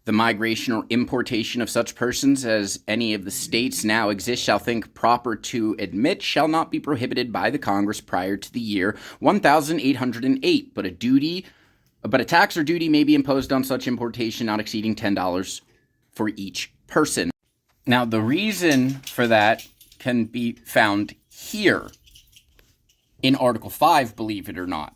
The migration or importation of such persons as any of the states now exist shall think proper to admit shall not be prohibited by the Congress prior to the year 1808, but a tax or duty may be imposed on such importation not exceeding $10 for each person. Now, the reason for that can be found here in Article 5, believe it or not.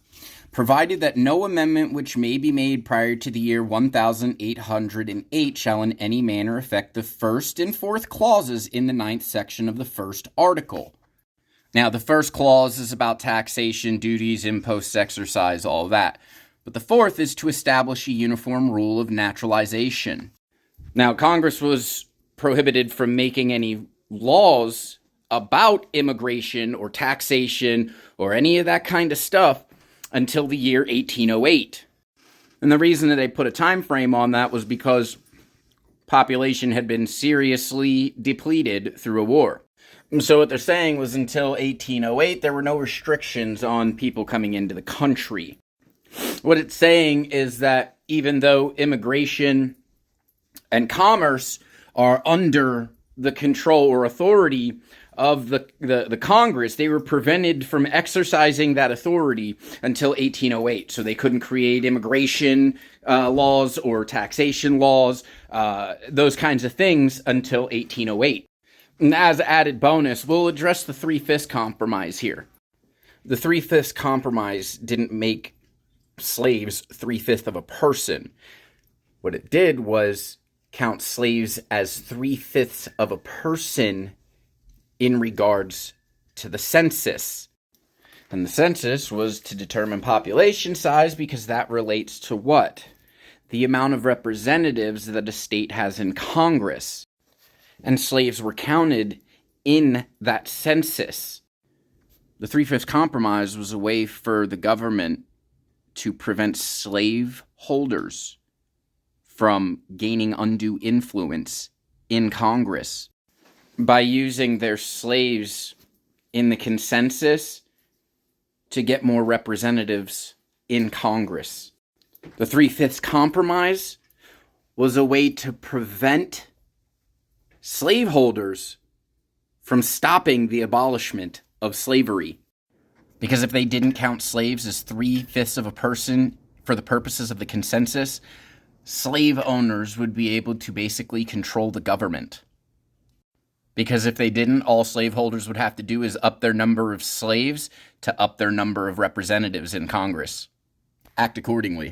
Provided that no amendment which may be made prior to the year 1808 shall in any manner affect the first and fourth clauses in the 9th section of the first article. Now, the first clause is about taxation, duties, imposts, exercise, all that. But the fourth is to establish a uniform rule of naturalization. Now, Congress was prohibited from making any laws about immigration or taxation or any of that kind of stuff until the year 1808. And the reason that they put a time frame on that was because population had been seriously depleted through a war. And so what they're saying was until 1808, there were no restrictions on people coming into the country. What it's saying is that even though immigration and commerce are under the control or authority of the Congress, they were prevented from exercising that authority until 1808. So they couldn't create immigration laws or taxation laws, those kinds of things, until 1808. And as added bonus, we'll address the Three-Fifths Compromise here. The Three-Fifths Compromise didn't make slaves 3/5 of a person. What it did was count slaves as 3/5 of a person in regards to the census. And the census was to determine population size because that relates to what? The amount of representatives that a state has in Congress. And slaves were counted in that census. The Three-Fifths Compromise was a way for the government to prevent slave holders from gaining undue influence in Congress by using their slaves in the consensus to get more representatives in Congress. The Three-Fifths Compromise was a way to prevent slaveholders from stopping the abolishment of slavery. Because if they didn't count slaves as 3/5 of a person for the purposes of the consensus, slave owners would be able to basically control the government. Because if they didn't, all slaveholders would have to do is up their number of slaves to up their number of representatives in Congress. Act accordingly.